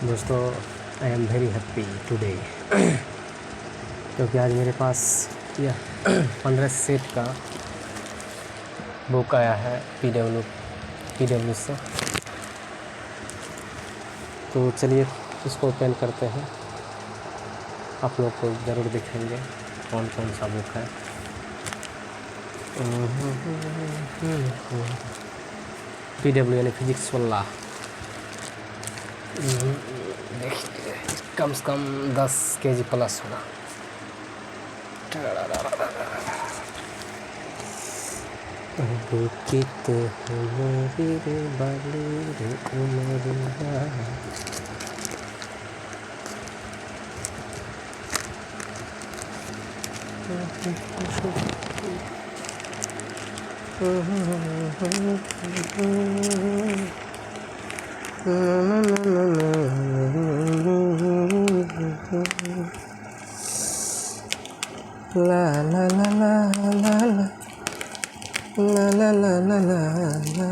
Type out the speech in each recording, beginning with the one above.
दोस्तों I am very happy today क्योंकि आज मेरे पास यह 15 सेट का बुक आया है पीडब्ल्यू से। तो चलिए इसको ओपन करते हैं। आप लोग को ज़रूर दिखेंगे कौन कौन सा बुक है। पीडब्ल्यू यानी फिजिक्स वाला। देखिए कम से कम 10 केजी प्लस होगा। बुकित हमारी रे बाली रे उमरिया। ला ला ला ला ला ला ला ला ला ला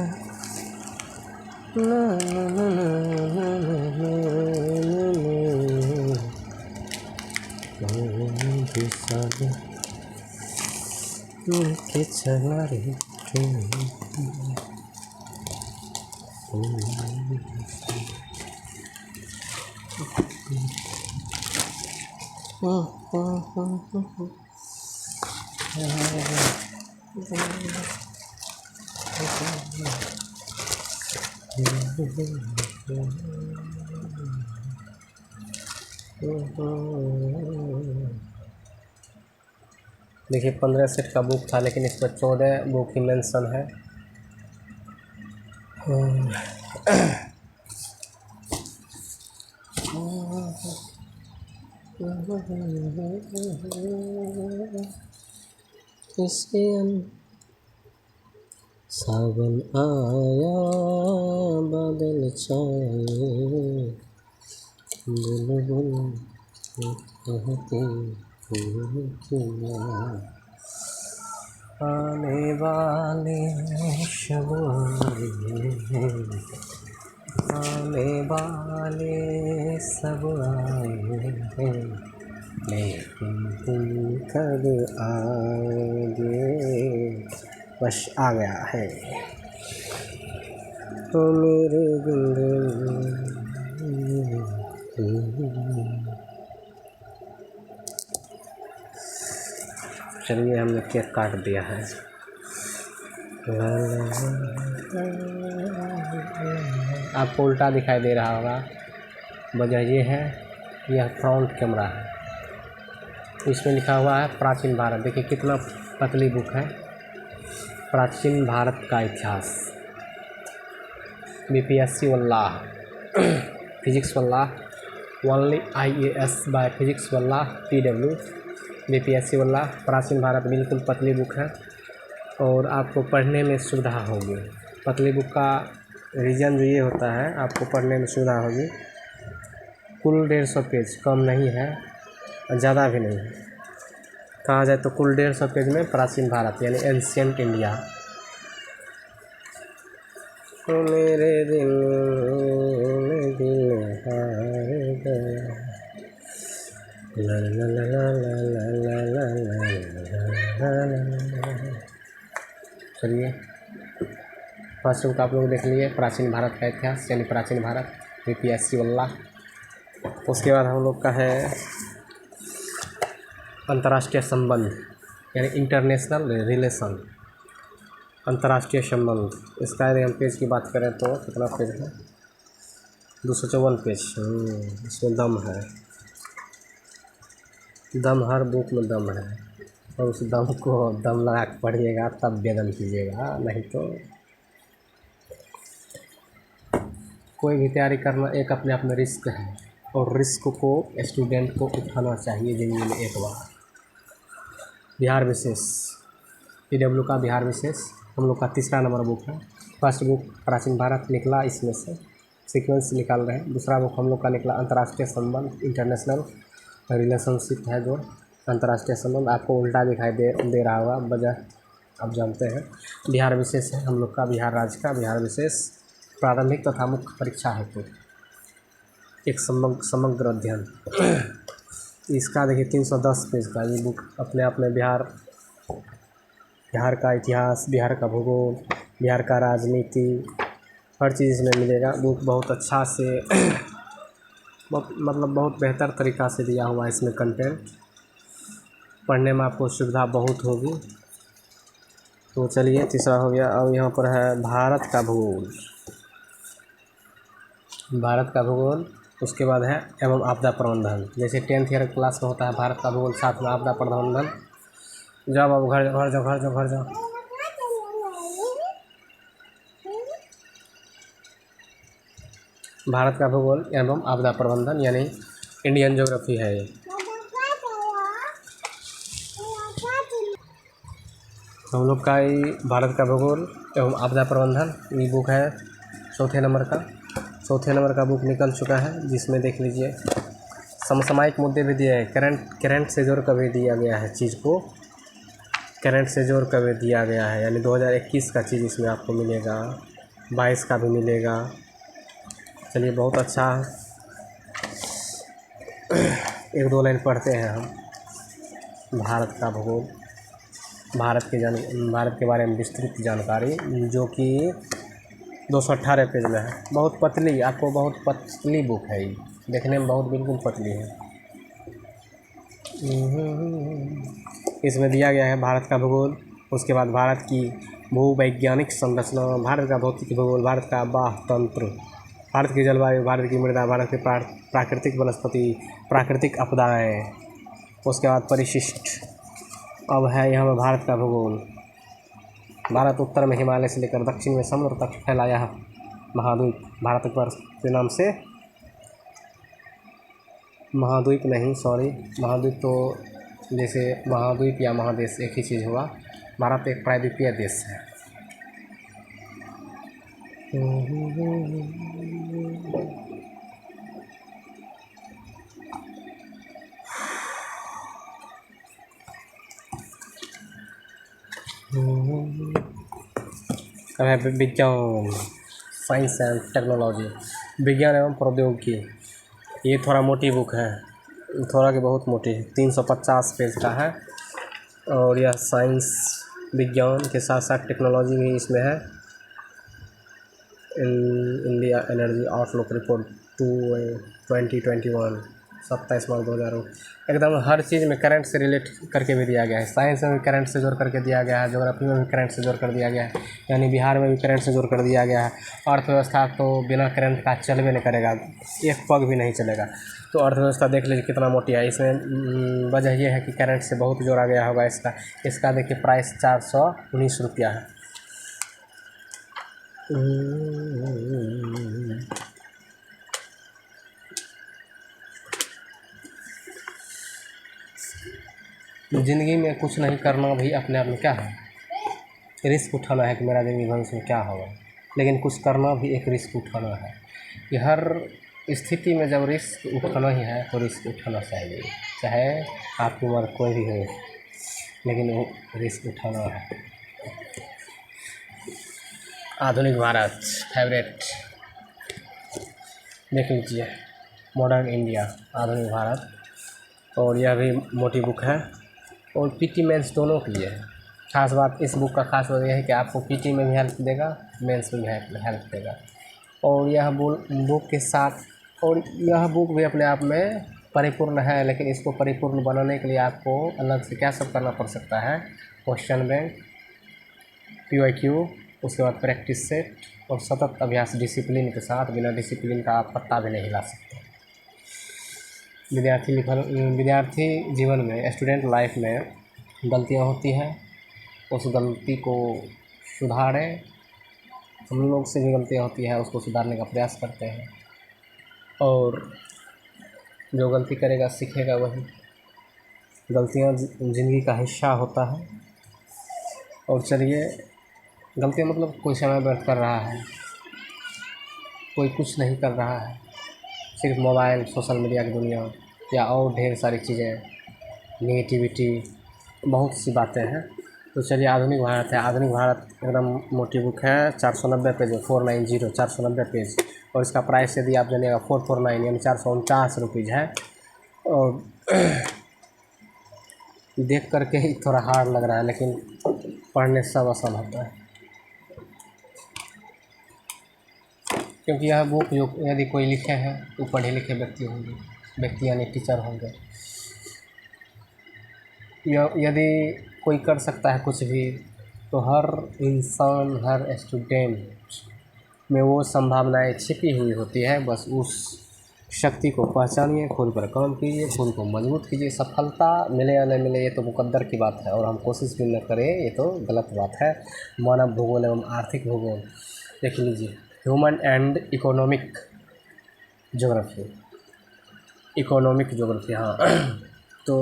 के चला रे देखिए 15 सेट का बुक था, लेकिन इसमें 14 बुक ही मेंशन है। सावन आया बादल छाए बुलबुल कहते आने वाले शब आने वाले सब आए हैं, लेकिन तुम कब आओगे। बस आ गया है तो मेरे चलिए हमने केक काट दिया है। आपको उल्टा दिखाई दे रहा होगा, वजह ये है यह फ्रंट कैमरा है। इसमें लिखा हुआ है प्राचीन भारत। देखिए कितना पतली बुक है। प्राचीन भारत का इतिहास, बीपीएससी वल्ला फिजिक्स वल्ला ओनली IAS बाय फिजिक्स वल्ला पीडब्ल्यू बीपीएससी वल्ला। प्राचीन भारत बिल्कुल पतली बुक है और आपको पढ़ने में सुविधा होगी। पतली बुक का रीज़न जो ये होता है, आपको पढ़ने में सुविधा होगी। कुल 150 पेज, कम नहीं है और ज़्यादा भी नहीं है। कहा जाए तो कुल 150 पेज में प्राचीन भारत यानी एंशिएंट इंडिया। तो मेरे दिल में दिल हार गया। ला ला ला ला ला ला ला ला ला। चलिए फर्स्ट बुक आप लोग देख लिए, प्राचीन भारत का इतिहास यानी प्राचीन भारत बीपीएससी वल्ला। उसके बाद हम लोग का है अंतर्राष्ट्रीय संबंध यानी इंटरनेशनल रिलेशन, अंतर्राष्ट्रीय संबंध। इसका यदि हम पेज की बात करें तो कितना पेज है, 254 पेज। इसमें दम है, दम हर बुक में दम है और उस दम को दम लगा के पढ़िएगा तब बेदम कीजिएगा, नहीं तो कोई भी तैयारी करना एक अपने आप में रिस्क है और रिस्क को स्टूडेंट को उठाना चाहिए ज़िंदगी में एक बार। बिहार विशेष पीडब्ल्यू का बिहार विशेष हम लोग का तीसरा नंबर बुक है। फर्स्ट बुक प्राचीन भारत निकला, इसमें से सीक्वेंस निकाल रहे हैं। दूसरा बुक हम लोग का निकला अंतर्राष्ट्रीय संबंध, इंटरनेशनल रिलेशनशिप है जो अंतर्राष्ट्रीय संबंध। आपको उल्टा दिखाई दे रहा होगा, वजह आप जानते हैं। बिहार विशेष है हम लोग का, बिहार राज्य का बिहार विशेष प्रारंभिक तथा मुख्य परीक्षा हेतु। एक समग्र अध्ययन। इसका देखिए 310 पेज का ये बुक अपने आप में बिहार का इतिहास, बिहार का भूगोल, बिहार का राजनीति, हर चीज़ इसमें मिलेगा। बुक बहुत अच्छा से मतलब बहुत बेहतर तरीक़ा से दिया हुआ है इसमें कंटेंट, पढ़ने में आपको सुविधा बहुत होगी। तो चलिए तीसरा हो गया। अब यहाँ पर है भारत का भूगोल। भारत का भूगोल, उसके बाद है एवं आपदा प्रबंधन। जैसे 10th ईयर क्लास में होता है भारत का भूगोल, साथ में आपदा प्रबंधन। जब अब घर जाओ। भारत का भूगोल एवं आपदा प्रबंधन यानी इंडियन ज्योग्राफी है ये। हम लोग का ये भारत का भूगोल एवं आपदा प्रबंधन ये बुक है चौथे नंबर का बुक निकल चुका है, जिसमें देख लीजिए समसामयिक मुद्दे भी दिए हैं। करंट से जोड़ कर भी दिया गया है, चीज़ को करंट से जोड़ कर भी दिया गया है, यानी 2021 का चीज़ इसमें आपको मिलेगा, 22 का भी मिलेगा। चलिए बहुत अच्छा है। एक दो लाइन पढ़ते हैं हम। भारत का भूगोल, भारत के बारे में विस्तृत जानकारी, जो कि 218 पेज में है। बहुत पतली, आपको बहुत पतली बुक है ये, देखने में बहुत बिल्कुल पतली है। इसमें दिया गया है भारत का भूगोल, उसके बाद भारत की भूवैज्ञानिक संरचना, भारत का भौतिक भूगोल, भारत का बाह्य तंत्र, भारत की जलवायु, भारत की मृदा, भारत के प्राकृतिक वनस्पति, प्राकृतिक आपदाएँ, उसके बाद परिशिष्ट। अब है यहाँ पर भारत का भूगोल। भारत उत्तर में हिमालय से लेकर दक्षिण में समुद्र तक फैला यह महाद्वीप भारतवर्ष के नाम से, महाद्वीप नहीं सॉरी, महाद्वीप तो जैसे महाद्वीप या महादेश एक ही चीज़ हुआ। भारत एक प्रायद्वीपीय देश है। अब है विज्ञान, साइंस एंड टेक्नोलॉजी, विज्ञान एवं प्रौद्योगिकी। ये थोड़ा मोटी बुक है, थोड़ा कि बहुत मोटी है, 350 पेज का है। और यह साइंस विज्ञान के साथ साथ टेक्नोलॉजी भी इसमें है। इंडिया एनर्जी आउटलुक रिपोर्ट 2021 27 मार्च 2000। एकदम हर चीज़ में करंट से रिलेट करके भी दिया गया है। साइंस में भी करंट से जोड़ करके दिया गया है, ज्योग्राफी में भी करंट से जोड़ कर दिया गया है, यानी बिहार में भी करंट से जोड़ कर दिया गया है। अर्थव्यवस्था तो बिना करंट का चलबे नहीं करेगा, एक पग भी नहीं चलेगा। तो अर्थव्यवस्था देख लीजिए कितना मोटी है। इसमें वजह यह है कि करंट से बहुत जोड़ा गया होगा इसका देखिए प्राइस 419 रुपया है। ज़िंदगी में कुछ नहीं करना भी अपने आप में क्या है, रिस्क उठाना है कि मेरा ज़िंदगी भविष्य में क्या होगा, लेकिन कुछ करना भी एक रिस्क उठाना है। कि हर स्थिति में जब रिस्क उठाना ही है तो रिस्क उठाना चाहिए, चाहे आपकी उम्र कोई भी हो, लेकिन वो रिस्क उठाना है। आधुनिक भारत फेवरेट देख लीजिए, मॉडर्न इंडिया, आधुनिक भारत। और यह भी मोटी बुक है और पीटी मेंस दोनों के लिए है। खास बात इस बुक का खास बात यह है कि आपको पीटी में भी हेल्प देगा, मेंस में भी हेल्प देगा। और यह बुक के साथ, और यह बुक भी अपने आप में परिपूर्ण है, लेकिन इसको परिपूर्ण बनाने के लिए आपको अलग से क्या सब करना पड़ सकता है, क्वेश्चन बैंक, PYQ, उसके बाद प्रैक्टिस सेट और सतत अभ्यास डिसिप्लिन के साथ। बिना डिसिप्लिन का आप पत्ता भी नहीं हिला सकते। विद्यार्थी जीवन में, स्टूडेंट लाइफ में गलतियां होती हैं, उस गलती को सुधारें। हम लोग से भी गलतियां होती है, उसको सुधारने का प्रयास करते हैं, और जो गलती करेगा सीखेगा वही। गलतियां ज़िंदगी का हिस्सा होता है। और चलिए, गलतियां मतलब कोई समय व्यर्थ कर रहा है, कोई कुछ नहीं कर रहा है, सिर्फ मोबाइल, सोशल मीडिया की दुनिया या और ढेर सारी चीज़ें, नेगेटिविटी, बहुत सी बातें हैं। तो चलिए आधुनिक भारत है। आधुनिक भारत एकदम मोटी बुक है, 490 पेज है, 490 490 पेज। और इसका प्राइस यदि आप जानिएगा 449 यानी 449 रुपीज़ है। और देख करके ही थोड़ा हार्ड लग रहा है, लेकिन पढ़ने सब आसान होता है। क्योंकि यह बुक जो यदि कोई लिखे हैं तो पढ़े लिखे व्यक्ति होंगे, व्यक्ति यानी टीचर होंगे। यदि कोई कर सकता है कुछ भी, तो हर इंसान, हर स्टूडेंट में वो संभावनाएं छिपी हुई होती है। बस उस शक्ति को पहचानिए, खुद पर काम कीजिए, खुद को मजबूत कीजिए। सफलता मिले या न मिले ये तो मुकद्दर की बात है, और हम कोशिश भी न करें ये तो गलत बात है। मानव भूगोल एवं आर्थिक भूगोल देख लीजिए, human and economic geography, economic geography, हाँ। तो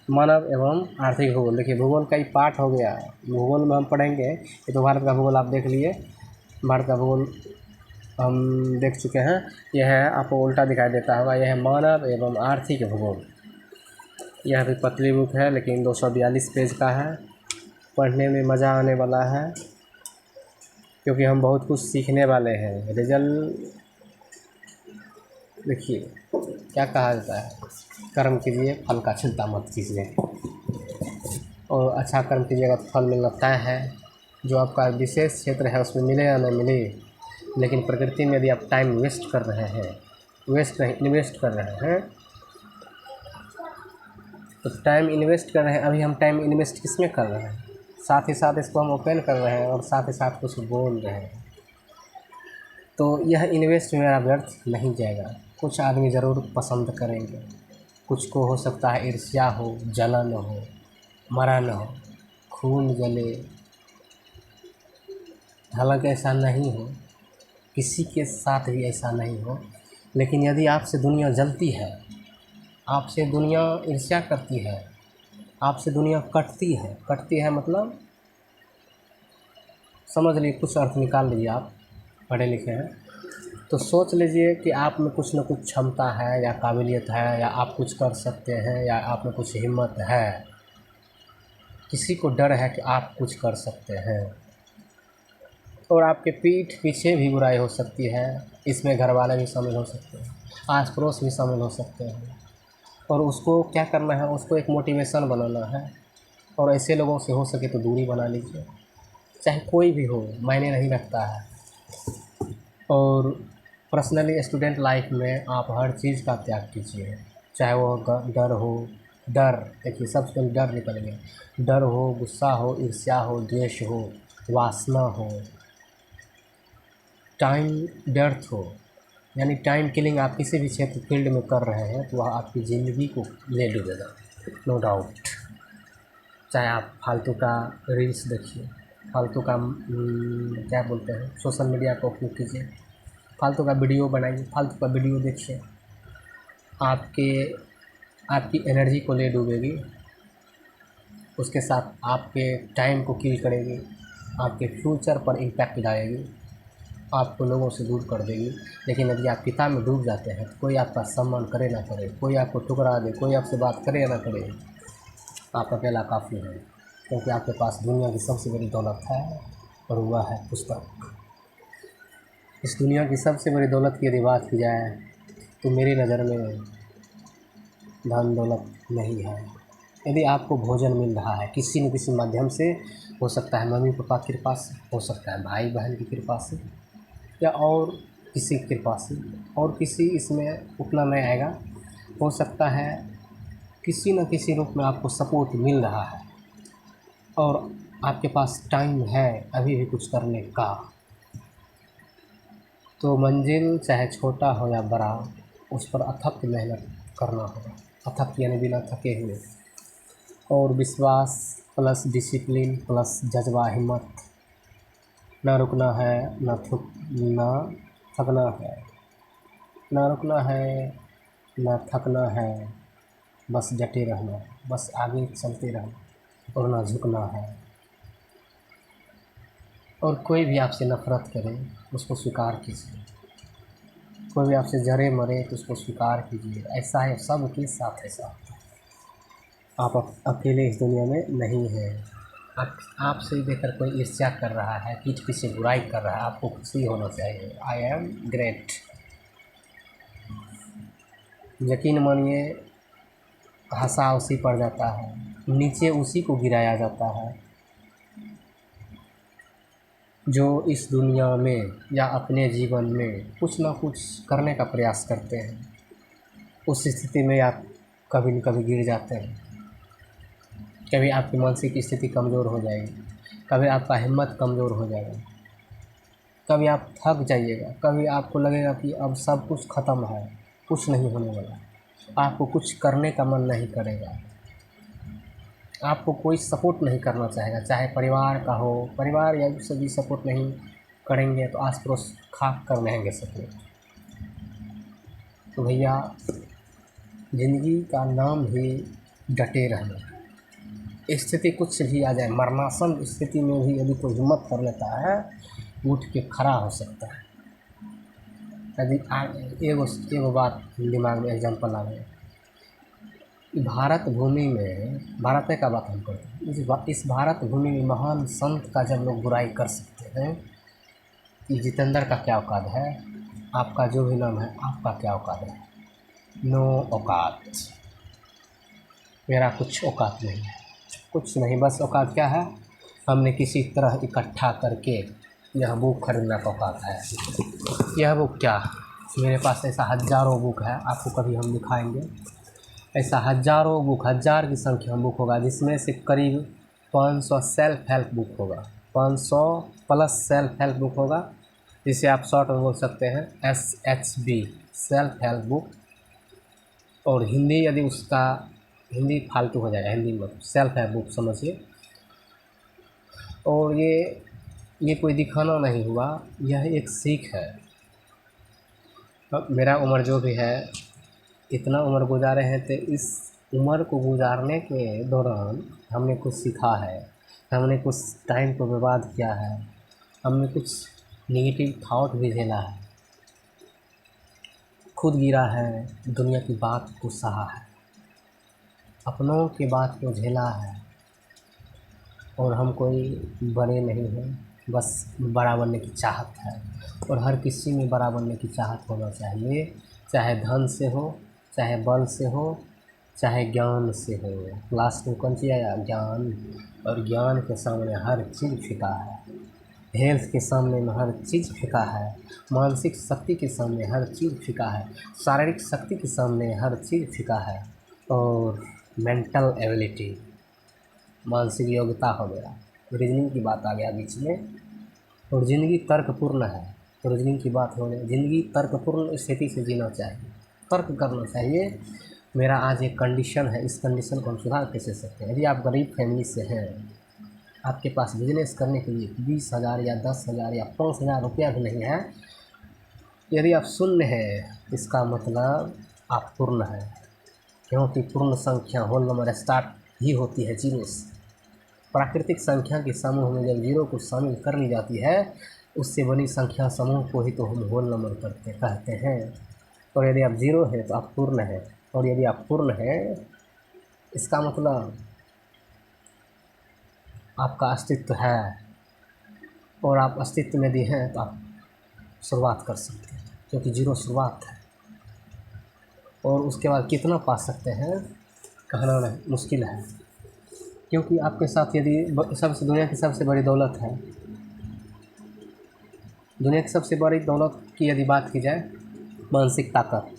मानव एवं आर्थिक भूगोल, देखिए भूगोल का ही पार्ट हो गया। भूगोल में हम पढ़ेंगे, ये तो भारत का भूगोल आप देख लिए, भारत का भूगोल हम देख चुके हैं। यह है, आपको उल्टा दिखाई देता होगा, यह है मानव एवं आर्थिक भूगोल। यह भी पतली बुक है, लेकिन 242 पेज का है। पढ़ने में मज़ा आने वाला है, क्योंकि हम बहुत कुछ सीखने वाले हैं। रिजल्ट देखिए क्या कहा जाता है, कर्म कीजिए फल का चिंता मत कीजिए, और अच्छा कर्म कीजिएगा तो फल मिलना तय है। जो आपका विशेष क्षेत्र है उसमें मिले या न मिले, लेकिन प्रकृति में यदि आप टाइम वेस्ट कर रहे हैं, वेस्ट नहीं इन्वेस्ट कर रहे हैं, तो टाइम इन्वेस्ट कर रहे हैं। अभी हम टाइम इन्वेस्ट किस में कर रहे हैं, साथ ही साथ इसको हम ओपन कर रहे हैं और साथ ही साथ कुछ बोल रहे हैं। तो यह इन्वेस्ट मेरा व्यर्थ नहीं जाएगा। कुछ आदमी ज़रूर पसंद करेंगे, कुछ को हो सकता है ईर्ष्या हो, जलन हो, मरण हो, खून जले। हालांकि ऐसा नहीं हो, किसी के साथ भी ऐसा नहीं हो। लेकिन यदि आपसे दुनिया जलती है, आपसे दुनिया ईर्ष्या करती है, आपसे दुनिया कटती है मतलब समझ लीजिए, कुछ अर्थ निकाल लीजिए, आप पढ़े लिखे हैं तो सोच लीजिए कि आप में कुछ न कुछ क्षमता है या काबिलियत है, या आप कुछ कर सकते हैं, या आप में कुछ हिम्मत है। किसी को डर है कि आप कुछ कर सकते हैं, और आपके पीठ पीछे भी बुराई हो सकती है। इसमें घर वाले भी शामिल हो सकते हैं, आस पड़ोस भी शामिल हो सकते हैं। और उसको क्या करना है, उसको एक मोटिवेशन बनाना है। और ऐसे लोगों से हो सके तो दूरी बना लीजिए, चाहे कोई भी हो, मायने नहीं रखता है। और पर्सनली स्टूडेंट लाइफ में आप हर चीज़ का त्याग कीजिए, चाहे वो डर हो। डर देखिए, सबसे पहले डर निकल गया। डर हो, गुस्सा हो, ईर्ष्या हो, द्वेष हो, वासना हो, टाइम व्यर्थ हो, यानी टाइम किलिंग आप किसी भी क्षेत्र फील्ड में कर रहे हैं तो वह आपकी ज़िंदगी को ले डूबेगा, नो डाउट। चाहे आप फालतू का रील्स देखिए, फालतू का क्या बोलते हैं, सोशल मीडिया का उपयोग कीजिए, फालतू का वीडियो बनाइए, फालतू का वीडियो देखिए, आपकी एनर्जी को ले डूबेगी। उसके साथ आपके टाइम को किल करेगी, आपके फ्यूचर पर इम्पैक्ट डालेगी, आपको लोगों से दूर कर देगी। लेकिन यदि आप किताब में डूब जाते हैं तो कोई आपका सम्मान करे ना करे, कोई आपको ठुकरा दे, कोई आपसे बात करे या ना करे, आप अकेला काफ़ी है। क्योंकि आपके पास दुनिया की सबसे बड़ी दौलत है, और वह है पुस्तक। इस दुनिया की सबसे बड़ी दौलत की यदि बात की जाए तो मेरी नज़र में धन दौलत नहीं है। यदि आपको भोजन मिल रहा है किसी न किसी माध्यम से, हो सकता है मम्मी पापा की कृपा से, हो सकता है भाई बहन की कृपा से, या और किसी की कृपा से, और किसी इसमें उतना नहीं आएगा, हो सकता है किसी न किसी रूप में आपको सपोर्ट मिल रहा है, और आपके पास टाइम है अभी भी कुछ करने का, तो मंजिल चाहे छोटा हो या बड़ा, उस पर अथक मेहनत करना होगा। अथक यानी बिना थके हुए, और विश्वास प्लस डिसिप्लिन प्लस जज्बा, हिम्मत। ना रुकना है, ना थकना है, ना रुकना है, ना थकना है, बस डटे रहना, बस आगे चलते रहना, और ना झुकना है। और कोई भी आपसे नफ़रत करे उसको स्वीकार कीजिए, कोई भी आपसे जरे मरे तो उसको स्वीकार कीजिए। ऐसा है सबके साथ, ऐसा आप अकेले इस दुनिया में नहीं हैं। आपसे देखकर कोई ईर्ष्या कर रहा है, पीठ पीछे बुराई कर रहा है, आपको खुशी होना चाहिए। I am great. यकीन मानिए, हँसा उसी पर जाता है, नीचे उसी को गिराया जाता है जो इस दुनिया में या अपने जीवन में कुछ ना कुछ करने का प्रयास करते हैं। उस स्थिति में आप कभी न कभी गिर जाते हैं, कभी आपकी मानसिक स्थिति कमज़ोर हो जाएगी, कभी आपका हिम्मत कमज़ोर हो जाएगा, कभी आप थक जाइएगा, कभी आपको लगेगा कि अब सब कुछ ख़त्म है, कुछ नहीं होने वाला, आपको कुछ करने का मन नहीं करेगा, आपको कोई सपोर्ट नहीं करना चाहेगा, चाहे परिवार का हो। परिवार या सभी सपोर्ट नहीं करेंगे तो आस पड़ोस खाक कर रहेंगे सपोर्ट। तो भैया, ज़िंदगी का नाम ही डटे रहना। स्थिति कुछ भी आ जाए, मरणासन स्थिति में भी यदि कोई हिम्मत कर लेता है, उठ के खड़ा हो सकता है। यदि एगो बात दिमाग में एग्जाम्पल आ गया, भारत भूमि में, भारत का बात हम करते हैं, इस भारत भूमि में महान संत का जब लोग बुराई कर सकते हैं कि जितेंद्र का क्या औकात है, आपका जो भी नाम है, आपका क्या औकात है? नो औकात। मेरा कुछ औकात नहीं है, कुछ नहीं। बस औकात क्या है, हमने किसी तरह इकट्ठा करके यह बुक खरीदना का औकात है। यह बुक क्या, मेरे पास ऐसा हज़ारों बुक है, आपको कभी हम दिखाएंगे। ऐसा हज़ारों बुक, हज़ार की संख्या में बुक होगा, जिसमें से करीब 500 सेल्फ हेल्प बुक होगा, 500 प्लस सेल्फ हेल्प बुक होगा, जिसे आप शॉर्ट में बोल सकते हैं SHB, सेल्फ हेल्प बुक। और हिंदी, यदि उसका हिंदी फालतू हो जाएगा, हिंदी में सेल्फ हेल्प बुक समझिए। और ये कोई दिखाना नहीं हुआ, यह एक सीख है। अब मेरा उम्र जो भी है, इतना उम्र गुजारे हैं, तो इस उम्र को गुजारने के दौरान हमने कुछ सीखा है, हमने कुछ टाइम को बर्बाद किया है, हमने कुछ नेगेटिव थॉट भी झेला है, खुद गिरा है, दुनिया की बात को सहा है, अपनों की बात को झेला है। और हम कोई बड़े नहीं हैं, बस बड़ा बनने की चाहत है। और हर किसी में बड़ा बनने की चाहत होना चाहिए, चाहे धन से हो, चाहे बल से हो, चाहे ज्ञान से हो। लास्ट में कौन सी आया? ज्ञान। और ज्ञान के सामने हर चीज़ फीका है, हेल्थ के सामने में हर चीज़ फीका है, मानसिक शक्ति के सामने हर चीज़ फीका है, शारीरिक शक्ति के सामने हर चीज़ फीका है। और मेंटल एबिलिटी, मानसिक योग्यता हो गया, रीजनिंग की बात आ गया बीच में। और ज़िंदगी तर्कपूर्ण है, तो रीजनिंग की बात हो गई। ज़िंदगी तर्कपूर्ण स्थिति से जीना चाहिए, तर्क करना चाहिए। मेरा आज एक कंडीशन है, इस कंडीशन को हम सुधार कैसे सकते हैं? यदि आप गरीब फैमिली से हैं, आपके पास बिजनेस करने के लिए 20,000 या 10,000 या 5,000 रुपया भी नहीं है, यदि आप शून्य हैं, इसका मतलब आप पूर्ण हैं। क्योंकि पूर्ण संख्या होल नंबर स्टार्ट ही होती है जीरो से। प्राकृतिक संख्या के समूह में जब जीरो को शामिल कर ली जाती है, उससे बनी संख्या समूह को ही तो हम होल नंबर कहते हैं। और यदि आप जीरो हैं तो आप पूर्ण हैं, और यदि आप पूर्ण हैं, इसका मतलब आपका अस्तित्व है, और आप अस्तित्व में भी हैं तो आप शुरुआत कर सकते हैं, क्योंकि जीरो शुरुआत है। और उसके बाद कितना पा सकते हैं, कहना नहीं मुश्किल है। क्योंकि आपके साथ यदि सबसे दुनिया की सबसे बड़ी दौलत है, दुनिया की सबसे बड़ी दौलत की यदि बात की जाए, मानसिक ताकत,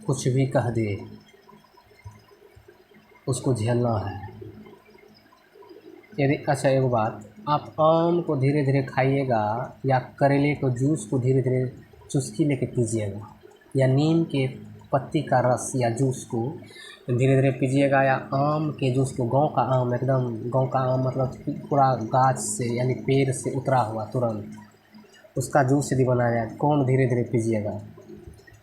कुछ भी कह दे उसको झेलना है। यदि अच्छा एक बात, आप आम को धीरे धीरे खाइएगा, या करेले को जूस को धीरे धीरे चुस्की लेके पीजिएगा, या नीम के पत्ती का रस या जूस को धीरे धीरे पीजिएगा, या आम के जूस को, गांव का आम, एकदम गांव का आम मतलब पूरा गाछ से यानी पेड़ से उतरा हुआ तुरंत, उसका जूस यदि बनाया जाए, कौन धीरे धीरे पीजिएगा?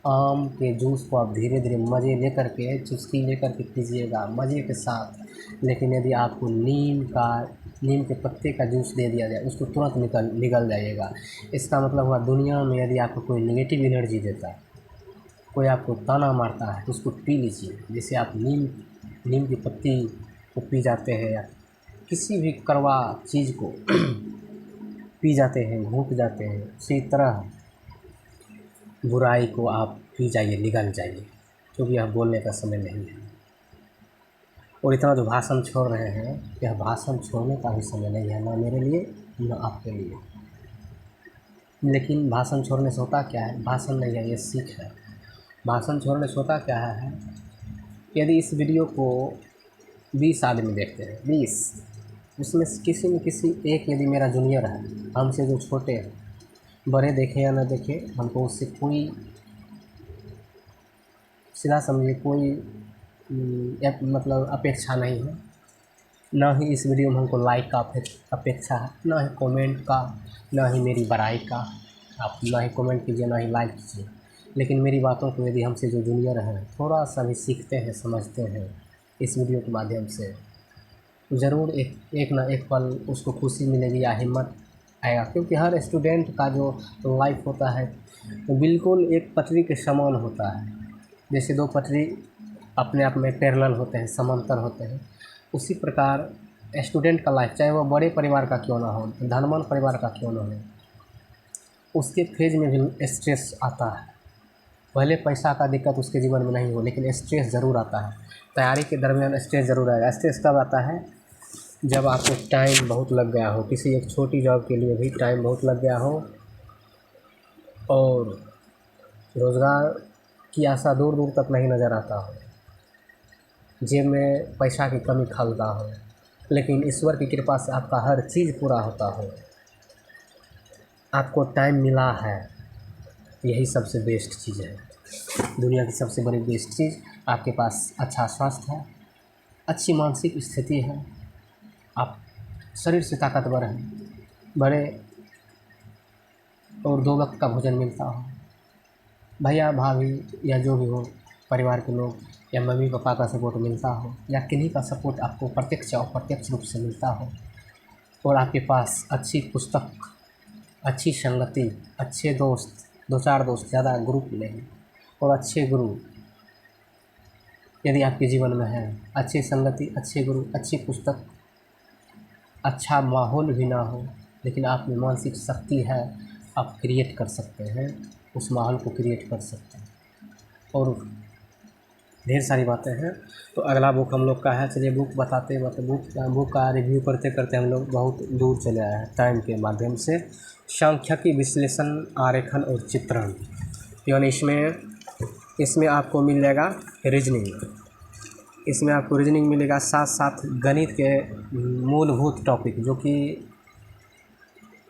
आम के जूस को आप धीरे धीरे मज़े लेकर के, चुस्की लेकर के पीजिएगा मज़े के साथ। लेकिन यदि आपको नीम के पत्ते का जूस दे दिया जाए, उसको तुरंत निगल जाइएगा। इसका मतलब हुआ, दुनिया में यदि आपको कोई नेगेटिव एनर्जी देता है, कोई आपको ताना मारता है, तो उसको पी लीजिए। जैसे आप नीम की पत्ती को पी जाते हैं, किसी भी कड़वा चीज़ को पी जाते हैं, घूट जाते हैं, उसी तरह बुराई को आप पी जाइए, निगल जाइए, क्योंकि यह बोलने का समय नहीं है। और इतना जो भाषण छोड़ रहे हैं, यह भाषण छोड़ने का भी समय नहीं है, ना मेरे लिए ना आपके लिए। लेकिन भाषण छोड़ने से होता क्या है? भाषण नहीं है, ये सीख है। भाषण छोड़ने से होता क्या है? यदि इस वीडियो को 20 आदमी देखते हैं, 20, उसमें से किसी न किसी एक यदि मेरा जूनियर है, हमसे जो छोटे हैं, बड़े देखे या ना देखे, हमको उससे कोई सीधा समझिए कोई मतलब अपेक्षा नहीं है। ना ही इस वीडियो में हमको लाइक का अपेक्षा है, ना ही कमेंट का, ना ही मेरी बड़ाई का। आप ना ही कमेंट कीजिए, ना ही लाइक कीजिए। लेकिन मेरी बातों को यदि हमसे जो जूनियर हैं थोड़ा सा भी सीखते हैं, समझते हैं इस वीडियो के माध्यम से, ज़रूर एक ना एक पल उसको खुशी मिलेगी या हिम्मत आएगा। क्योंकि हर स्टूडेंट का जो लाइफ होता है वो बिल्कुल एक पटरी के समान होता है। जैसे दो पटरी अपने आप में पैरेलल होते हैं, समांतर होते हैं, उसी प्रकार स्टूडेंट का लाइफ, चाहे वो बड़े परिवार का क्यों ना हो, धनवान परिवार का क्यों ना हो, उसके फेज में भी स्ट्रेस आता है। भले पैसा का दिक्कत उसके जीवन में नहीं हो, लेकिन स्ट्रेस ज़रूर आता है। तैयारी के दरमियान स्ट्रेस ज़रूर आएगा। स्ट्रेस कब आता है? जब आपको टाइम बहुत लग गया हो, किसी एक छोटी जॉब के लिए भी टाइम बहुत लग गया हो, और रोज़गार की आशा दूर दूर तक नहीं नज़र आता हो, जेब में पैसा की कमी खलता हो, लेकिन ईश्वर की कृपा से आपका हर चीज़ पूरा होता हो, आपको टाइम मिला है, यही सबसे बेस्ट चीज़ है। दुनिया की सबसे बड़ी बेस्ट चीज़, आपके पास अच्छा स्वास्थ्य है, अच्छी मानसिक स्थिति है, आप शरीर से ताकतवर हैं, बड़े और 2 वक्त का भोजन मिलता हो, भैया भाभी या जो भी हो, परिवार के लोग या मम्मी पापा का सपोर्ट मिलता हो, या किन्हीं का सपोर्ट आपको प्रत्यक्ष और अप्रत्यक्ष रूप से मिलता हो, और आपके पास अच्छी पुस्तक, अच्छी संगति, अच्छे दोस्त, 2-4 दोस्त, ज़्यादा ग्रुप नहीं, और अच्छे गुरु यदि आपके जीवन में है, अच्छी संगति, अच्छे गुरु, अच्छी पुस्तक, अच्छा माहौल भी ना हो, लेकिन आप में मानसिक शक्ति है, आप क्रिएट कर सकते हैं, उस माहौल को क्रिएट कर सकते हैं, और ढेर सारी बातें हैं। तो अगला बुक हम लोग का है, चलिए बुक बताते मतलब बुक का रिव्यू करते करते हम लोग बहुत दूर चले आए हैं टाइम के माध्यम से। सांख्यिकी विश्लेषण, आरेखन और चित्रण, यानी इसमें आपको मिल जाएगा रीजनिंग, इसमें आपको रीजनिंग मिलेगा, साथ साथ गणित के मूलभूत टॉपिक जो कि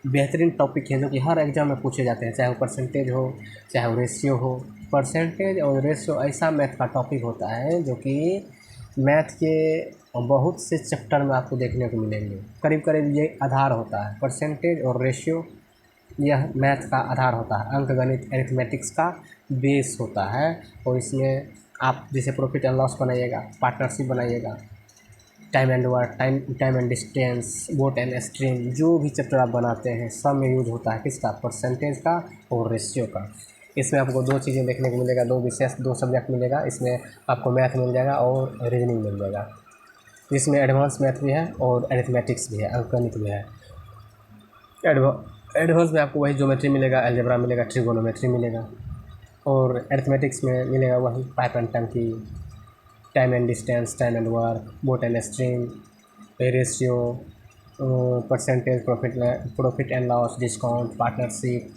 बेहतरीन टॉपिक है, जो कि हर एग्ज़ाम में पूछे जाते हैं, चाहे वो परसेंटेज हो, चाहे वो रेशियो हो। परसेंटेज और रेशियो ऐसा मैथ का टॉपिक होता है जो कि मैथ के बहुत से चैप्टर में आपको देखने को मिलेंगे। करीब करीब ये आधार होता है, परसेंटेज और रेशियो, यह मैथ का आधार होता है, अंकगणित एरिथमेटिक्स का बेस होता है। और इसमें आप जैसे प्रॉफिट एंड लॉस बनाइएगा, पार्टनरशिप बनाइएगा, time and work, time and distance, boat and stream, जो भी चैप्टर आप बनाते हैं सब में यूज होता है किसका? परसेंटेज का और रेशियो का। इसमें आपको 2 चीज़ें देखने को मिलेगा, 2 विशेष 2 सब्जेक्ट मिलेगा। इसमें आपको मैथ मिल जाएगा और रीजनिंग मिल जाएगा, जिसमें एडवांस मैथ भी है और अरिथमेटिक्स भी है, अंकगणित भी है। एडवांस में आपको वही ज्योमेट्री मिलेगा, अलजेब्रा मिलेगा, ट्रिगोनोमेट्री मिलेगा, और अरिथमेटिक्स में मिलेगा वही पाइप एंड टंकी, time and distance, time and work, boat and stream, ratio, percentage, profit and loss, discount, partnership,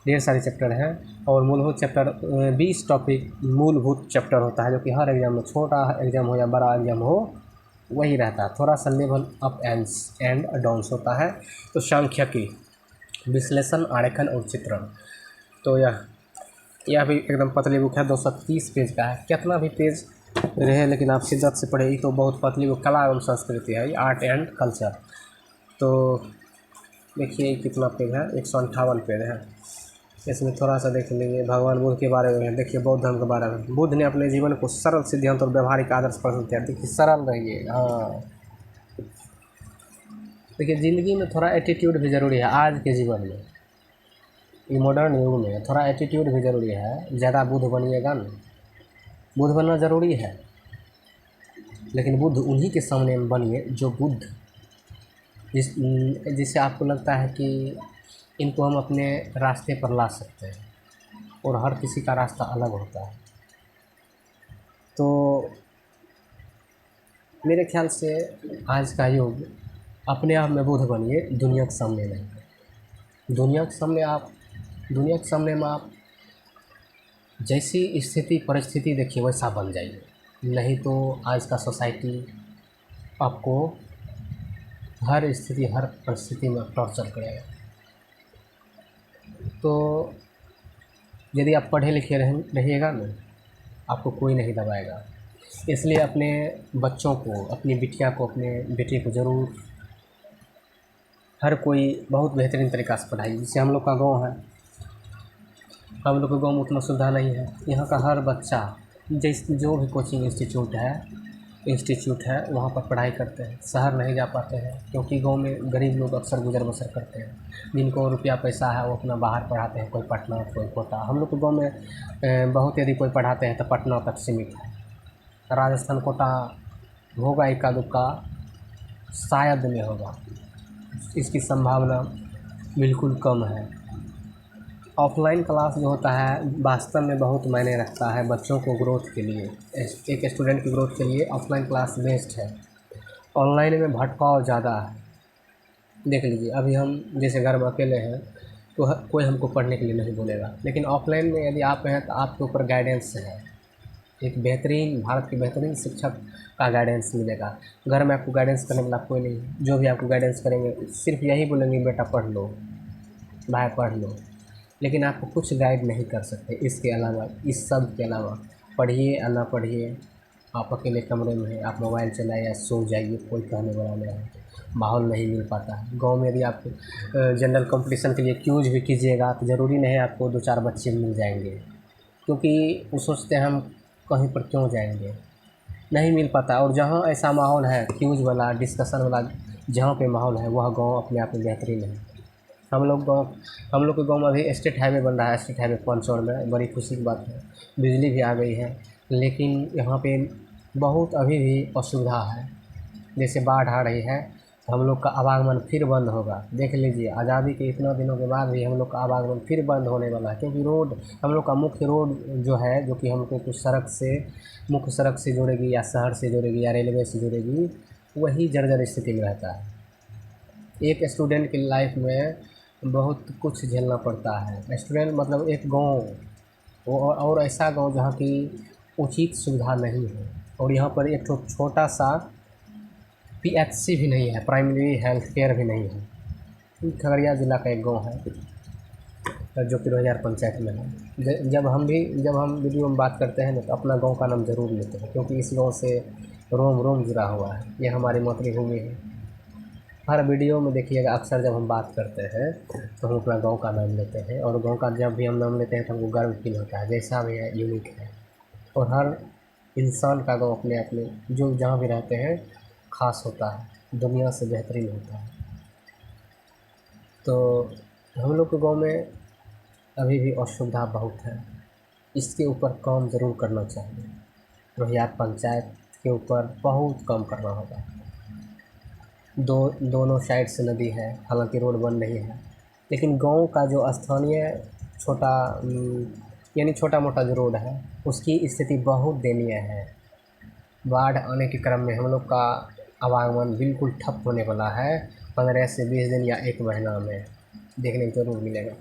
ढेर सारे चैप्टर हैं। और मूलभूत चैप्टर 20 टॉपिक मूलभूत चैप्टर होता है, जो कि हर एग्ज़ाम में, छोटा एग्ज़ाम हो या बड़ा एग्ज़ाम हो, वही रहता है। थोड़ा सा लेवल अप एंड डाउन्स होता है। तो सांख्यिकी विश्लेषण, आरेखन और चित्रण, तो यह भी एकदम पतली बुक है, 230 पेज का है। कितना भी पेज रहे लेकिन आप शिद्दत से पढ़ेगी तो बहुत पतली बुक, कला एवं संस्कृति है, आर्ट एंड कल्चर। तो देखिए कितना पेज है, 158 पेज है। इसमें थोड़ा सा देख लीजिए भगवान बुद्ध के बारे में, देखिए बौद्ध धर्म के बारे में। बुद्ध ने अपने जीवन को सरल सिद्धांत और व्यवहारिक आदर्श पर किया। देखिए सरल रहिए, हाँ। देखिए ज़िंदगी में थोड़ा एटीट्यूड भी ज़रूरी है। आज के जीवन में, ये मॉडर्न युग में थोड़ा एटीट्यूड भी ज़रूरी है। ज़्यादा बुद्ध बनिएगा ना, बुद्ध बनना ज़रूरी है, लेकिन बुद्ध उन्हीं के सामने बनिए जो बुद्ध जिससे आपको लगता है कि इनको हम अपने रास्ते पर ला सकते हैं, और हर किसी का रास्ता अलग होता है। तो मेरे ख्याल से आज का युग अपने आप में बुद्ध बनिए, दुनिया के सामने नहीं। दुनिया के सामने में आप जैसी स्थिति परिस्थिति देखिए वैसा बन जाइए, नहीं तो आज का सोसाइटी आपको हर स्थिति हर परिस्थिति में टॉर्चर करेगा। तो यदि आप पढ़े लिखे रहिएगा ना, आपको कोई नहीं दबाएगा। इसलिए अपने बच्चों को, अपनी बिटिया को, अपने बेटे को ज़रूर हर कोई बहुत बेहतरीन तरीक़ा से पढ़ाइए। जैसे हम लोग का गाँव है, हम लोग के गाँव में उतना सुविधा नहीं है। यहाँ का हर बच्चा जो भी कोचिंग इंस्टीट्यूट है वहाँ पर पढ़ाई करते हैं। शहर नहीं जा पाते हैं क्योंकि गांव में गरीब लोग अक्सर गुजर बसर करते हैं। जिनको रुपया पैसा है वो अपना बाहर पढ़ाते हैं, कोई पटना कोई कोटा। हम लोग के गाँव में बहुत यदि कोई पढ़ाते हैं तो पटना तक सीमित है। राजस्थान कोटा होगा इक्का दुक्का, शायद में होगा, इसकी संभावना बिल्कुल कम है। ऑफलाइन क्लास जो होता है वास्तव में बहुत मायने रखता है बच्चों को ग्रोथ के लिए। एक स्टूडेंट की ग्रोथ के लिए ऑफलाइन क्लास बेस्ट है। ऑनलाइन में भटकाव ज़्यादा है। देख लीजिए, अभी हम जैसे घर में अकेले हैं तो कोई हमको पढ़ने के लिए नहीं बोलेगा, लेकिन ऑफलाइन में यदि आप हैं तो आपके ऊपर गाइडेंस है। एक बेहतरीन, भारत के बेहतरीन शिक्षक का गाइडेंस मिलेगा। घर में आपको गाइडेंस करने वाला कोई नहीं है। जो भी आपको गाइडेंस करेंगे सिर्फ यही बोलेंगे बेटा पढ़ लो, भाई पढ़ लो, लेकिन आपको कुछ गाइड नहीं कर सकते। इसके अलावा, इस सब के अलावा पढ़िए या ना पढ़िए, आप अकेले कमरे में हैं, आप मोबाइल चलाइए या सो जाइए, कोई कहने वाला नहीं है। माहौल नहीं मिल पाता है। गांव में यदि आप जनरल कंपटीशन के लिए क्यूज भी कीजिएगा तो ज़रूरी नहीं है आपको 2-4 बच्चे मिल जाएंगे, क्योंकि वो सोचते हैं हम कहीं पर क्यों जाएंगे, नहीं मिल पाता। और जहाँ ऐसा माहौल है क्यूज वाला, डिस्कशन वाला, जहाँ पे माहौल है वह गाँव अपने आप में बेहतरीन है। हम लोग के गाँव में अभी स्टेट हाईवे बन रहा है, स्टेट हाईवे पंचौड़ में, बड़ी खुशी की बात है। बिजली भी आ गई है, लेकिन यहाँ पे बहुत अभी भी असुविधा है। जैसे बाढ़ आ रही है तो हम लोग का आवागमन फिर बंद होगा। देख लीजिए, आज़ादी के इतना दिनों के बाद भी हम लोग का आवागमन फिर बंद होने वाला है, क्योंकि रोड, हम लोग का मुख्य रोड जो है, जो कि हमको कुछ मुख्य सड़क से जोड़ेगी या शहर से जोड़ेगी या रेलवे से जोड़ेगी, वही जर्जर स्थिति में रहता है। एक स्टूडेंट की लाइफ में बहुत कुछ झेलना पड़ता है। स्टूडेंट मतलब एक गांव, और ऐसा गांव जहां की उचित सुविधा नहीं है, और यहाँ पर एक छोटा सा PHC भी नहीं है, प्राइमरी हेल्थ केयर भी नहीं है। खगड़िया ज़िला का एक गांव है जो कि 2000 पंचायत में है। जब हम वीडियो में बात करते हैं ना तो अपना गांव का नाम ज़रूर लेते हैं, क्योंकि इस गांव से रोम रोम जुड़ा हुआ है। ये हमारी मातृभूमि है। हर वीडियो में देखिएगा, अक्सर जब हम बात करते हैं तो हम अपना गांव का नाम लेते हैं, और गांव का जब भी हम नाम लेते हैं तो हमको गर्व फील होता है। जैसा भी है, यूनिक है, और हर इंसान का गांव अपने अपने जो जहाँ भी रहते हैं ख़ास होता है, दुनिया से बेहतरीन होता है। तो हम लोग के गाँव में अभी भी असुविधा बहुत है, इसके ऊपर काम ज़रूर करना चाहिए। रोहियात पंचायत के ऊपर बहुत काम करना होगा। दोनों साइड से नदी है, हालांकि रोड बन रही है, लेकिन गांव का जो स्थानीय यानी छोटा मोटा जो रोड है उसकी स्थिति बहुत दयनीय है। बाढ़ आने के क्रम में हम लोग का आवागमन बिल्कुल ठप होने वाला है। 15 से 20 दिन या 1 महीना में देखने को जरूर मिलेगा।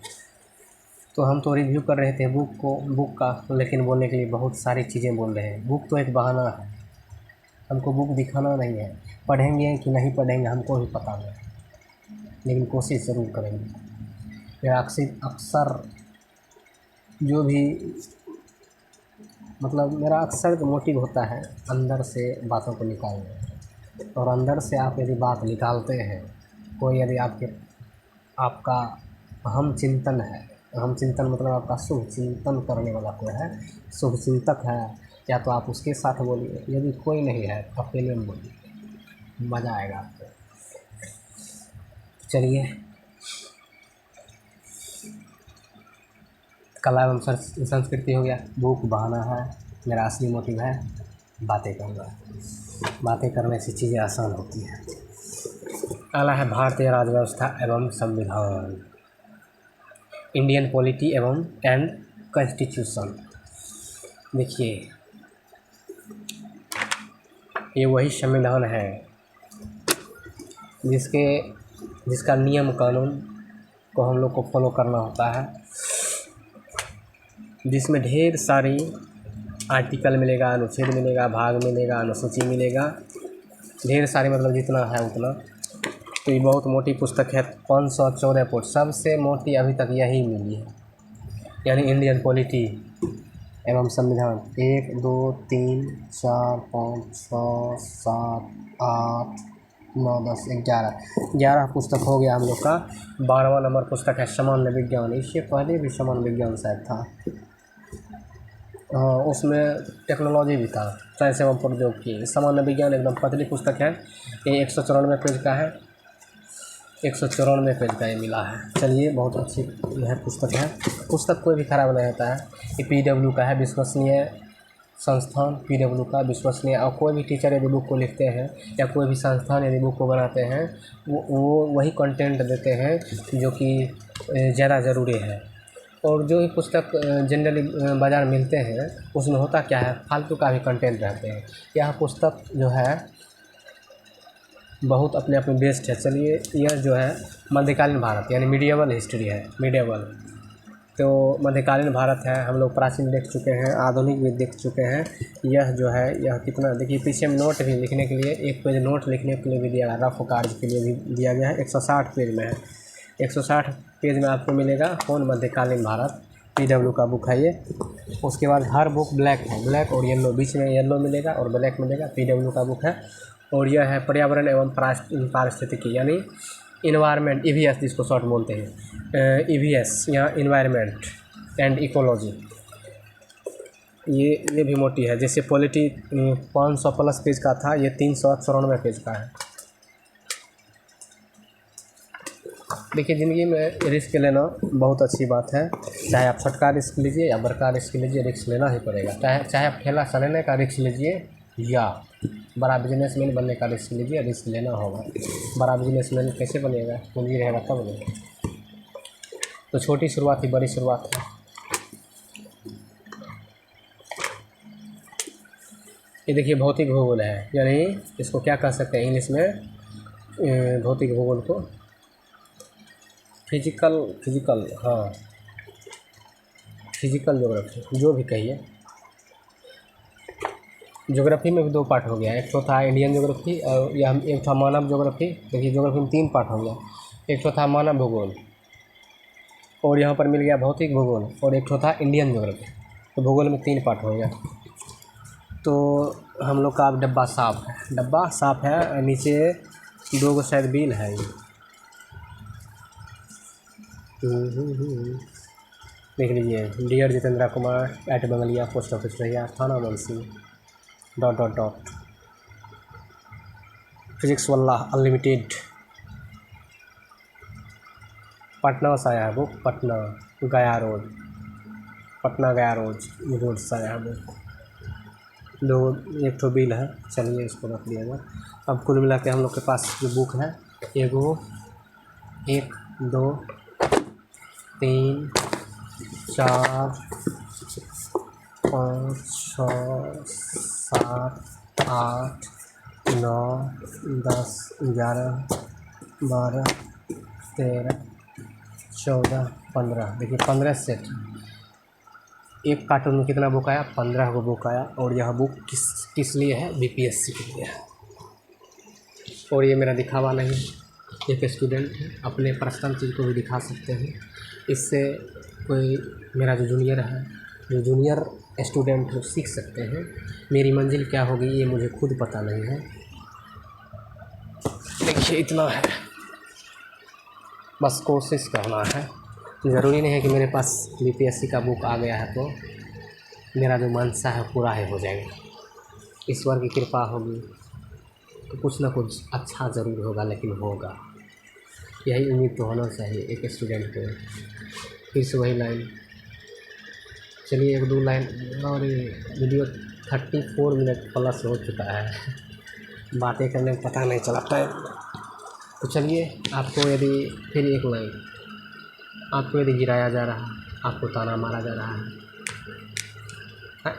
तो हम तो रिव्यू कर रहे थे बुक का, लेकिन बोलने के लिए बहुत सारी चीज़ें बोल रहे हैं। बुक तो एक बहाना है, हमको बुक दिखाना नहीं है। पढ़ेंगे कि नहीं पढ़ेंगे हमको भी पता नहीं, लेकिन कोशिश ज़रूर करेंगे। मेरा अक्सर जो भी मेरा अक्सर मोटिव होता है अंदर से बातों को निकालना, और अंदर से आप यदि बात निकालते हैं, कोई यदि आपका हम चिंतन है, हम चिंतन मतलब आपका शुभ चिंतन करने वाला कोई है, शुभ चिंतक है, या तो आप उसके साथ बोलिए। यदि कोई नहीं है तो अकेले में बोलिए, मज़ा आएगा आपको। चलिए, कला एवं संस्कृति हो गया, बुक बहाना है, मेरा असली मोटिव है बातें करना। बातें करने से चीज़ें आसान होती हैं। अगला है भारतीय राज्य व्यवस्था एवं संविधान, इंडियन पॉलिटी एवं एंड कॉन्स्टिट्यूशन। देखिए ये वही संविधान है जिसका नियम कानून को हम लोग को फॉलो करना होता है, जिसमें ढेर सारी आर्टिकल मिलेगा, अनुच्छेद मिलेगा, भाग मिलेगा, अनुसूची मिलेगा, ढेर सारी मतलब जितना है उतना। तो ये बहुत मोटी पुस्तक है, 514 पेज, सबसे मोटी अभी तक यही मिली है, यानी इंडियन पॉलिटी एवं संविधान। 1 2 3 4 5 6 7 8 9 10 11 पुस्तक हो गया हम लोग का। 12वां नंबर पुस्तक है सामान्य विज्ञान। इससे पहले भी सामान्य विज्ञान शायद था, हाँ उसमें टेक्नोलॉजी भी था, साइंस एवं प्रौद्योगिकी। सामान्य विज्ञान एकदम पतली पुस्तक है, ये 194 पेज का है, 194 पेज का ये मिला है। चलिए बहुत अच्छी यह पुस्तक है, पुस्तक कोई भी खराब नहीं होता है। ये PW का है, विश्वसनीय संस्थान PW का, विश्वसनीय। और कोई भी टीचर यदि बुक को लिखते हैं या कोई भी संस्थान यदि बुक को बनाते हैं वो वही कंटेंट देते हैं जो कि ज़्यादा ज़रूरी है। और जो भी पुस्तक जनरली बाज़ार मिलते हैं उसमें होता क्या है, फालतू का भी कंटेंट रहते हैं। यह पुस्तक जो है बहुत अपने आप में बेस्ट है। चलिए यह जो है मध्यकालीन भारत यानी मीडिएवल हिस्ट्री है, मीडिएवल। तो मध्यकालीन भारत है, हम लोग प्राचीन देख चुके हैं, आधुनिक भी देख चुके हैं। यह जो है यह कितना, देखिए पीछे में नोट भी लिखने के लिए, एक पेज नोट लिखने के लिए भी दिया गया, रफ कार्य के लिए भी दिया गया है। 160 पेज में है, 160 पेज में आपको मिलेगा कौन, मध्यकालीन भारत PW का बुक है ये। उसके बाद हर बुक ब्लैक है, ब्लैक और येलो, बीच में येलो मिलेगा और ब्लैक मिलेगा, PW का बुक है। और यह है पर्यावरण एवं पारिस्थितिकी यानी इन्वायरमेंट, EVS जिसको शॉर्ट बोलते हैं, EVS यहाँ इन्वायरमेंट एंड इकोलॉजी। ये भी मोटी है, जैसे पॉलिटी 500 प्लस पेज का था, ये 394 पेज का है। देखिए ज़िंदगी में रिस्क लेना बहुत अच्छी बात है, चाहे आप छोटका रिस्क लीजिए या बड़का रिस्क लीजिए, रिस्क लेना ही पड़ेगा। चाहे आप ठेला चलाने का रिस्क लीजिए या बड़ा बिजनेसमैन बनने का रिस्क लीजिए, रिस्क लेना होगा। बड़ा बिजनेसमैन कैसे बनेगा, पूंजी रहेगा तब बनेगा। तो छोटी शुरुआत ही बड़ी शुरुआत है। ये देखिए भौतिक भूगोल है, यानी इसको क्या कह सकते हैं इंग्लिश में, भौतिक भूगोल को फिजिकल हाँ फिजिकल ज्योग्राफी जो भी कहिए। ज्योग्राफी में भी 2 पार्ट हो गया, एक तो था इंडियन ज्योग्राफी और यह एक था मानव ज्योग्राफी। देखिए ज्योग्राफी में 3 पार्ट हो गया, एक तो था मानव भूगोल और यहाँ पर मिल गया भौतिक भूगोल, और एक तो था इंडियन ज्योग्राफी। तो भूगोल में 3 पार्ट हो गया। तो हम लोग का अब डब्बा साफ है, नीचे 2 गो शायद बिल है ये। देख लीजिए, dear Jitendra Kumar @Banglia, post office Rahiya, थाना मुंशी ... फिजिक्स वाला अनलिमिटेड, पटना से आया है बुक, पटना गया रोड से आया है बुक। 1 बिल है, चलिए इसको रख दिया जाए। अब कुल मिला के हम लोग के पास जो बुक है, 1 2 3 4 5 6 7 8 9 10 11 12 13 14 15, देखिए 15 सेट। एक कार्टून में कितना बुक आया, 15 को बुक आया। और यह बुक किस लिए है, BPSC के लिए है। और ये मेरा दिखावा नहीं, एक स्टूडेंट है, अपने पर्सनल चीज़ को भी दिखा सकते हैं। इससे कोई मेरा जो जूनियर स्टूडेंट है सीख सकते हैं। मेरी मंजिल क्या होगी ये मुझे खुद पता नहीं है। देखिए इतना है, बस कोशिश करना है। ज़रूरी नहीं है कि मेरे पास BPSC का बुक आ गया है तो मेरा जो मनसा है पूरा ही हो जाएगा। ईश्वर की कृपा होगी तो कुछ ना कुछ अच्छा ज़रूर होगा, लेकिन होगा, यही उम्मीद तो होना चाहिए एक स्टूडेंट को। फिर से वही लाइन, चलिए 1-2 लाइन और। वीडियो 34 मिनट प्लस हो चुका है, बातें करने में पता नहीं चला टाइम। तो चलिए, आपको यदि फिर एक लाइन, आपको यदि गिराया जा रहा है, आपको ताना मारा जा रहा है,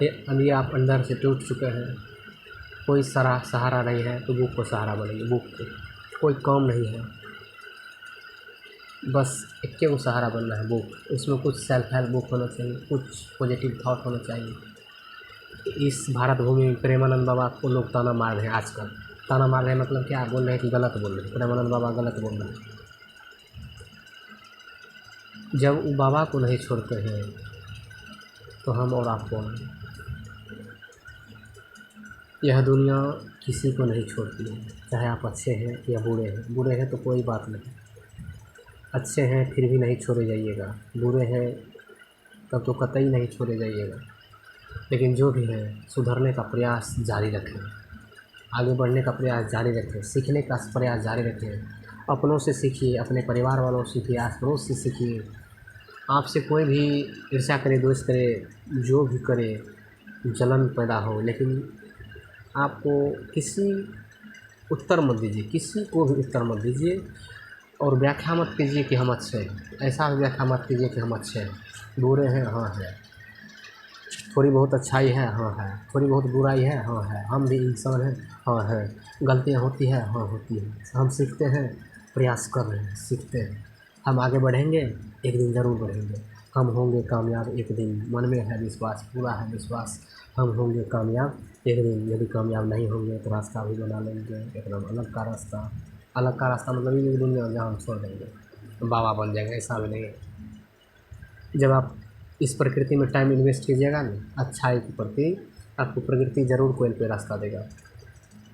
यदि आप अंदर से टूट चुके हैं, कोई सहारा नहीं है, तो बुक को सहारा बनेंगे। बुक को कोई काम नहीं है, बस एक को सहारा बनना है बुक। उसमें कुछ सेल्फ हेल्प बुक होना चाहिए, कुछ पॉजिटिव थॉट होना चाहिए। इस भारत भूमि में प्रेमानंद बाबा को लोग ताना मार रहे हैं आजकल। ताना मार रहे हैं मतलब क्या बोल रहे हैं कि गलत बोल रहे हैं, प्रेमानंद बाबा गलत बोल रहे हैं। जब वो बाबा को नहीं छोड़ते हैं तो हम और आप कौन? यह दुनिया किसी को नहीं छोड़ती है, चाहे आप अच्छे हैं या बुरे हैं। बुरे हैं तो कोई बात नहीं, अच्छे हैं फिर भी नहीं छोड़े जाइएगा, बुरे हैं तब तो कतई नहीं छोड़े जाइएगा। लेकिन जो भी है, सुधरने का प्रयास जारी रखें, आगे बढ़ने का प्रयास जारी रखें, सीखने का प्रयास जारी रखें। अपनों से सीखिए, अपने परिवार वालों से सीखिए, आस पड़ोस से सीखिए। आपसे कोई भी ईर्ष्या करे, द्वेष करे, जो भी करे, जलन पैदा हो, लेकिन आपको किसी उत्तर मत दीजिए, किसी को भी उत्तर मत दीजिए। और व्याख्या मत कीजिए कि हम अच्छे हैं, ऐसा व्याख्या मत कीजिए कि हम अच्छे हैं। बुरे हैं, हाँ है, थोड़ी बहुत अच्छाई है, हाँ है, थोड़ी बहुत बुराई है, हाँ है, हम भी इंसान हैं, हाँ है, गलतियाँ होती है, हाँ होती है। हम सीखते हैं, प्रयास कर रहे हैं, सीखते हैं, हम आगे बढ़ेंगे, एक दिन ज़रूर बढ़ेंगे। हम होंगे कामयाब एक दिन, मन में है विश्वास, पूरा है विश्वास, हम होंगे कामयाब एक दिन। यदि कामयाब नहीं होंगे तो रास्ता भी बना लेंगे, एकदम अलग का रास्ता। अलग का रास्ता मतलब ये दुनिया जहाँ हम छोड़ देंगे, बाबा बन जाएंगे, ऐसा भी नहीं है। जब आप इस प्रकृति में टाइम इन्वेस्ट कीजिएगा ना अच्छाई के प्रति, आपको प्रकृति ज़रूर कोई पे रास्ता देगा।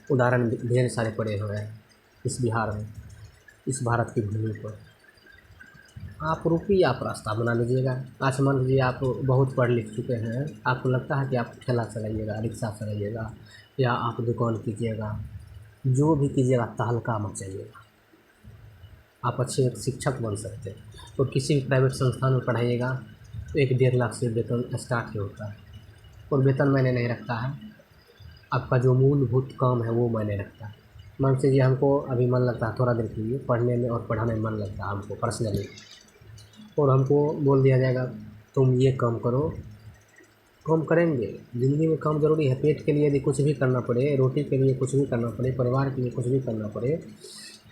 उदाहरण ढेर सारे पड़े हुए हैं इस बिहार में, इस भारत की भूमि पर। आप रुकिए, आप रास्ता बना लीजिएगा। आज मान लीजिए आप बहुत पढ़ लिख चुके हैं, आपको लगता है कि आप ठेला चलाइएगा, रिक्शा चलाइएगा, या आप दुकान कीजिएगा, जो भी कीजिएगा तहलका मचाइएगा। आप अच्छे एक शिक्षक बन सकते हैं। और किसी भी प्राइवेट संस्थान में पढ़ाइएगा तो 1-1.5 लाख से वेतन स्टार्ट ही होता है। और वेतन मायने नहीं रखता है, आपका जो मूलभूत काम है वो मायने रखता है। मान लीजिए हमको अभी मन लगता है थोड़ा देर के लिए पढ़ने में और पढ़ाने में मन लगता है हमको पर्सनली, और हमको बोल दिया जाएगा तुम ये काम करो, काम करेंगे। ज़िंदगी में काम ज़रूरी है। पेट के लिए यदि कुछ भी करना पड़े, रोटी के लिए कुछ भी करना पड़े, परिवार के लिए कुछ भी करना पड़े,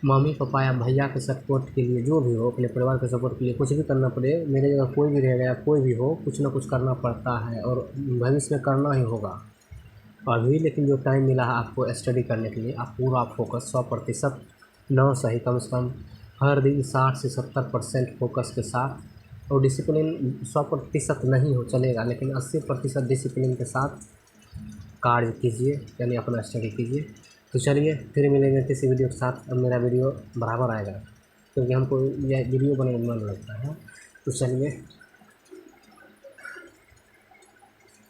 मम्मी पापा या भैया के सपोर्ट के लिए, जो भी हो, अपने परिवार के सपोर्ट के लिए कुछ भी करना पड़े, मेरे जगह कोई भी रहेगा या कोई भी हो, कुछ ना कुछ करना पड़ता है और भविष्य में करना ही होगा। अभी लेकिन जो टाइम मिला है आपको स्टडी करने के लिए, आप पूरा फोकस 100% ना सही कम से कम हर दिन 60 से 70% फोकस के साथ, और डिसिप्लिन 100% नहीं हो चलेगा, लेकिन 80% डिसिप्लिन के साथ कार्य कीजिए, यानी अपना स्टडी कीजिए। तो चलिए फिर मिलेंगे किसी वीडियो के साथ। अब मेरा वीडियो बराबर आएगा क्योंकि हमको यह वीडियो बनाने में मन लगता है। तो चलिए,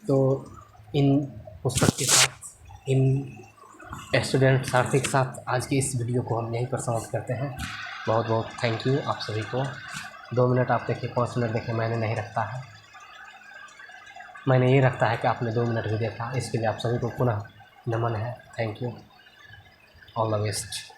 तो इन पुस्तक के साथ, इन स्टूडेंट साथी के साथ आज की इस वीडियो को हम यहीं पर समाप्त करते हैं। बहुत बहुत थैंक यू आप सभी को। 2 मिनट आप देखिए, 5 मिनट देखिए, मैंने नहीं रखता है, मैंने ये रखता है कि आपने 2 मिनट भी देखा, इसके लिए आप सभी को पुनः नमन है। Thank you, all the best.